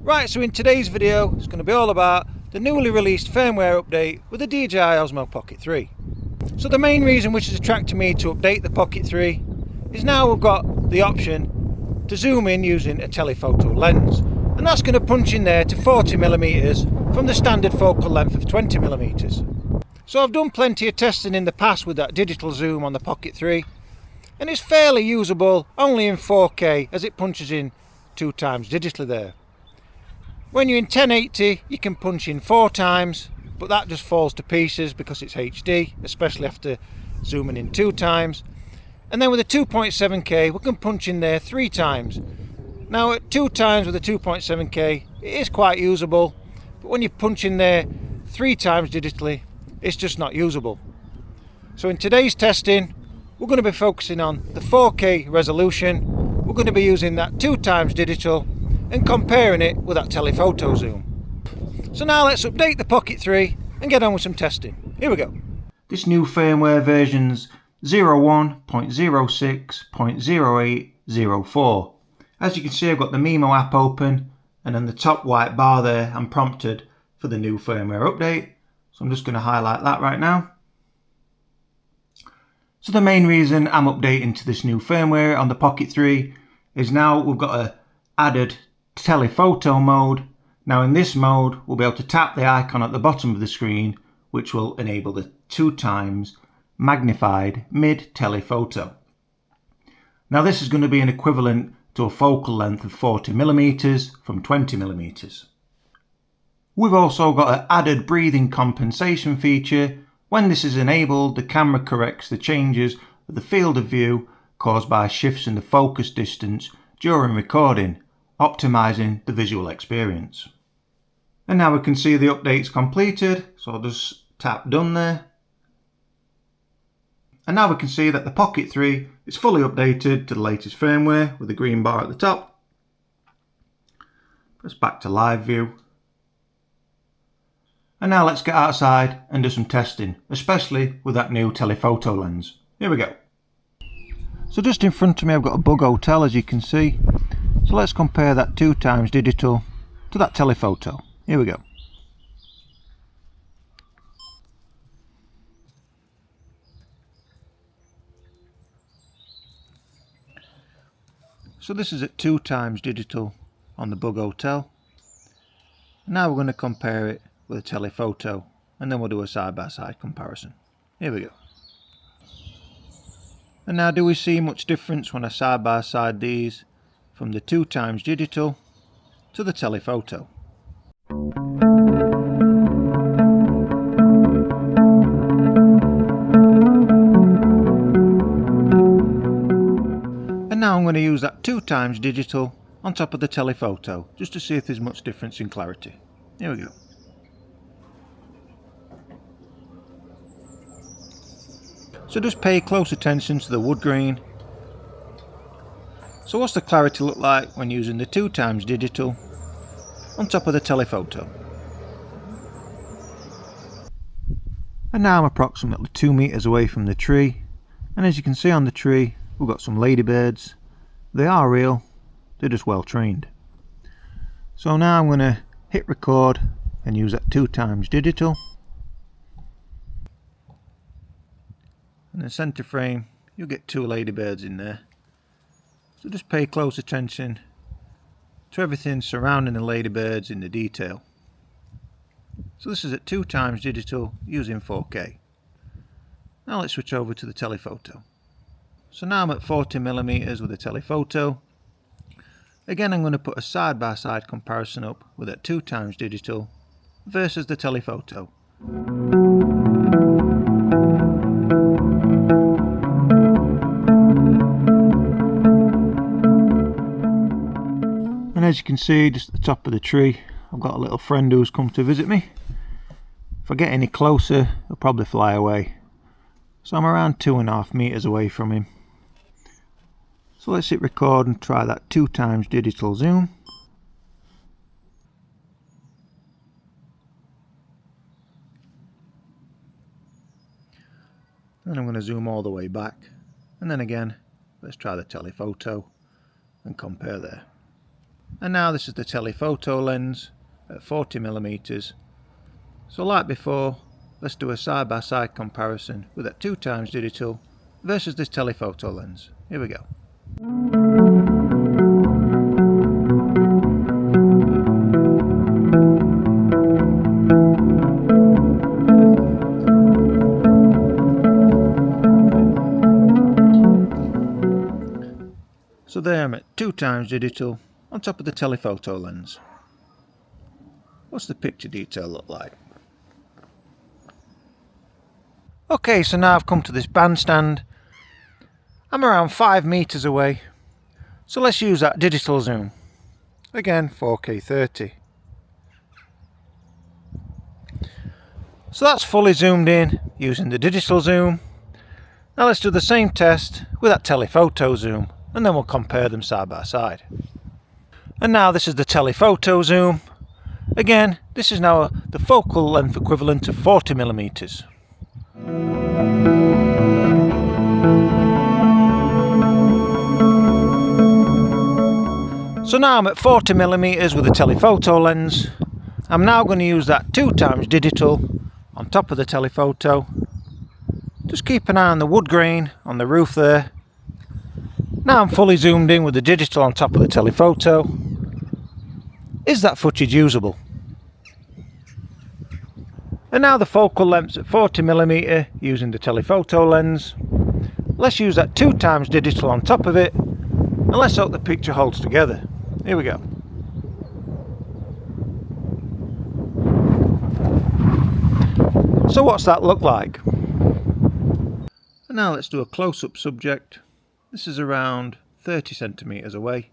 Right, so in today's video it's going to be all about the newly released firmware update with the DJI Osmo Pocket 3. So the main reason which has attracted me to update the Pocket 3 is now we've got the option to zoom in using a telephoto lens, and that's going to punch in there to 40mm from the standard focal length of 20mm. So I've done plenty of testing in the past with that digital zoom on the Pocket 3, and it's fairly usable only in 4K as it punches in 2 times digitally there. When you're in 1080 you can punch in 4 times, but that just falls to pieces because it's HD, especially after zooming in 2 times. And then with a 2.7K we can punch in there 3 times. Now at 2 times with a 2.7K it is quite usable, but when you punch in there 3 times digitally it's just not usable. So in today's testing we're going to be focusing on the 4K resolution. We're going to be using that 2 times digital and comparing it with that telephoto zoom. So now let's update the Pocket 3 and get on with some testing. Here we go. This new firmware version's 01.06.0804. As you can see, I've got the Mimo app open, and in the top white bar there I'm prompted for the new firmware update. So I'm just going to highlight that right now. So the main reason I'm updating to this new firmware on the Pocket 3 is now we've got a added telephoto mode. Now in this mode we'll be able to tap the icon at the bottom of the screen, which will enable the 2 times magnified mid telephoto. Now this is going to be an equivalent to a focal length of 40mm from 20mm. We've also got an added breathing compensation feature. When this is enabled, the camera corrects the changes of the field of view caused by shifts in the focus distance during recording, optimizing the visual experience. And now we can see the update's completed, so I'll just tap done there. And now we can see that the Pocket 3 is fully updated to the latest firmware with the green bar at the top. Press back to live view. And now let's get outside and do some testing, especially with that new telephoto lens. Here we go. So just in front of me I've got a bug hotel, as you can see. So let's compare that 2 times digital to that telephoto. Here we go. So this is at 2 times digital on the bug hotel. Now we're going to compare it with a telephoto, and then we'll do a side-by-side comparison. Here we go. And now, do we see much difference when I side-by-side these from the 2 times digital to the telephoto? And now I'm going to use that 2 times digital on top of the telephoto just to see if there's much difference in clarity. Here we go. So just pay close attention to the wood grain. So what's the clarity look like when using the 2 times digital on top of the telephoto? And now I'm approximately 2 meters away from the tree, and as you can see on the tree we've got some ladybirds. They are real, they're just well trained. So now I'm going to hit record and use that 2 times digital. In the center frame you'll get 2 ladybirds in there, so just pay close attention to everything surrounding the ladybirds in the detail. So this is at 2 times digital using 4K. Now let's switch over to the telephoto. So now I'm at 40mm with the telephoto. Again I'm going to put a side-by-side comparison up with that 2 times digital versus the telephoto. And as you can see, just at the top of the tree I've got a little friend who's come to visit me. If I get any closer he'll probably fly away. So I'm around 2.5 meters away from him. So let's hit record and try that 2 times digital zoom. Then I'm going to zoom all the way back, and then again let's try the telephoto and compare there. And now this is the telephoto lens at 40mm. So like before, let's do a side-by-side comparison with that 2x digital versus this telephoto lens. Here we go. So there I'm at 2x digital on top of the telephoto lens. What's the picture detail look like? Okay, so now I've come to this bandstand. I'm around 5 meters away. So let's use that digital zoom. Again, 4K 30. So that's fully zoomed in using the digital zoom. Now let's do the same test with that telephoto zoom, and then we'll compare them side by side. And now this is the telephoto zoom. Again, this is now the focal length equivalent of 40mm. So now I'm at 40mm with the telephoto lens. I'm now going to use that 2x digital on top of the telephoto. Just keep an eye on the wood grain on the roof there. Now I'm fully zoomed in with the digital on top of the telephoto. Is that footage usable? And now the focal length's at 40mm using the telephoto lens. Let's use that 2x digital on top of it, and let's hope the picture holds together. Here we go. So what's that look like? And now let's do a close-up subject. This is around 30 centimeters away.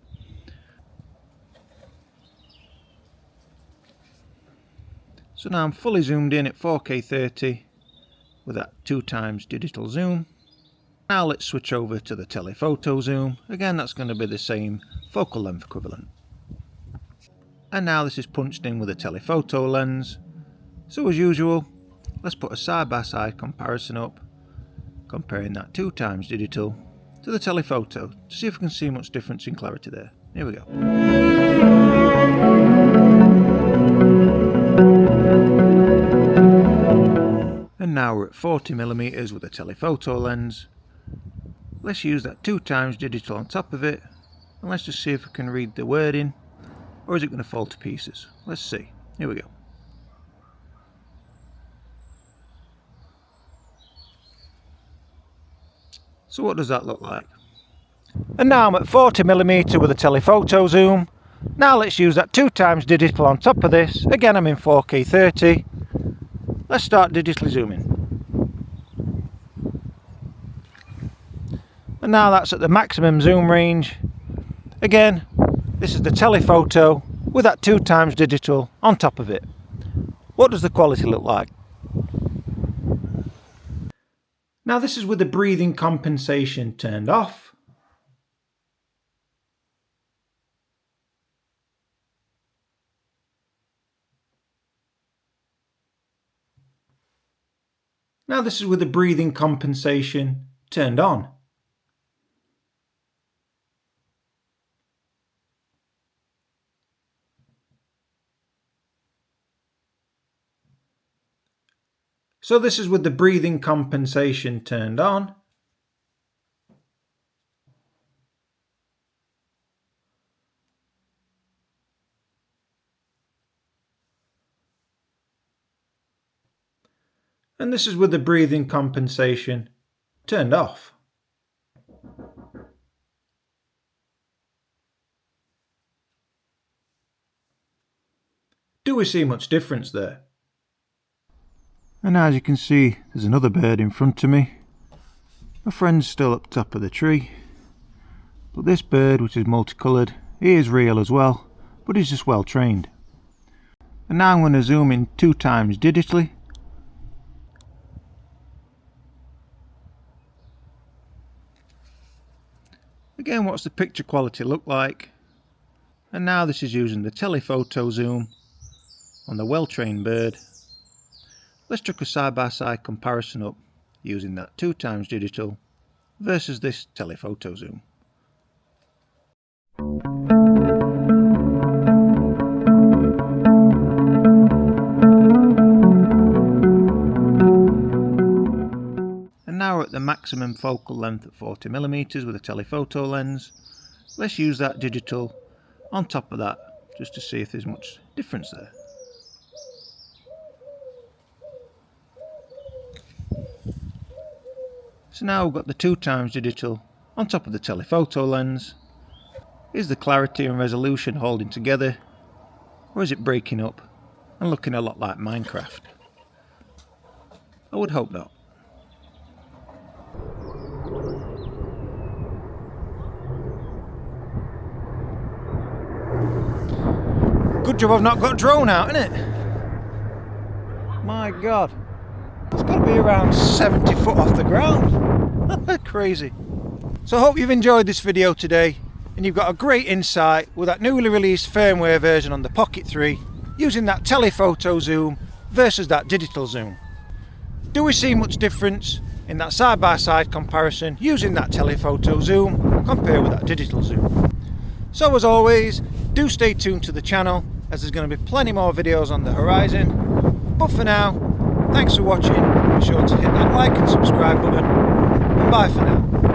So now I'm fully zoomed in at 4K 30 with that 2x digital zoom. Now let's switch over to the telephoto zoom. Again, that's going to be the same focal length equivalent. And now this is punched in with a telephoto lens. So as usual, let's put a side-by-side comparison up, comparing that 2x digital to the telephoto to see if we can see much difference in clarity there. Here we go. And now we're at 40mm with a telephoto lens. Let's use that 2x digital on top of it, and let's just see if we can read the wording, or is it going to fall to pieces? Let's see. Here we go. So what does that look like? And now I'm at 40mm with a telephoto zoom. Now let's use that 2x digital on top of this. Again, I'm in 4K 30. Let's start digitally zooming. And now that's at the maximum zoom range. Again, this is the telephoto with that 2x digital on top of it. What does the quality look like? Now this is with the breathing compensation turned off. Now this is with the breathing compensation turned on. So this is with the breathing compensation turned on. And this is with the breathing compensation turned off. Do we see much difference there? And as you can see, there's another bird in front of me. My friend's still up top of the tree. But this bird, which is multicoloured, he is real as well, but he's just well trained. And now I'm going to zoom in 2x digitally. Again, what's the picture quality look like? And now this is using the telephoto zoom on the well-trained bird. Let's chuck a side-by-side comparison up using that 2x digital versus this telephoto zoom. maximum focal length at 40mm with a telephoto lens. Let's use that digital on top of that just to see if there's much difference there. So now we've got the 2x digital on top of the telephoto lens. Is the clarity and resolution holding together, or is it breaking up and looking a lot like Minecraft? I would hope not. Good job I've not got drone out, innit? My God. It's got to be around 70 foot off the ground. Crazy. So I hope you've enjoyed this video today and you've got a great insight with that newly released firmware version on the Pocket 3 using that telephoto zoom versus that digital zoom. Do we see much difference in that side-by-side comparison using that telephoto zoom compared with that digital zoom? So as always, do stay tuned to the channel as there's going to be plenty more videos on the horizon. But for now, thanks for watching. Be sure to hit that like and subscribe button, and bye for now.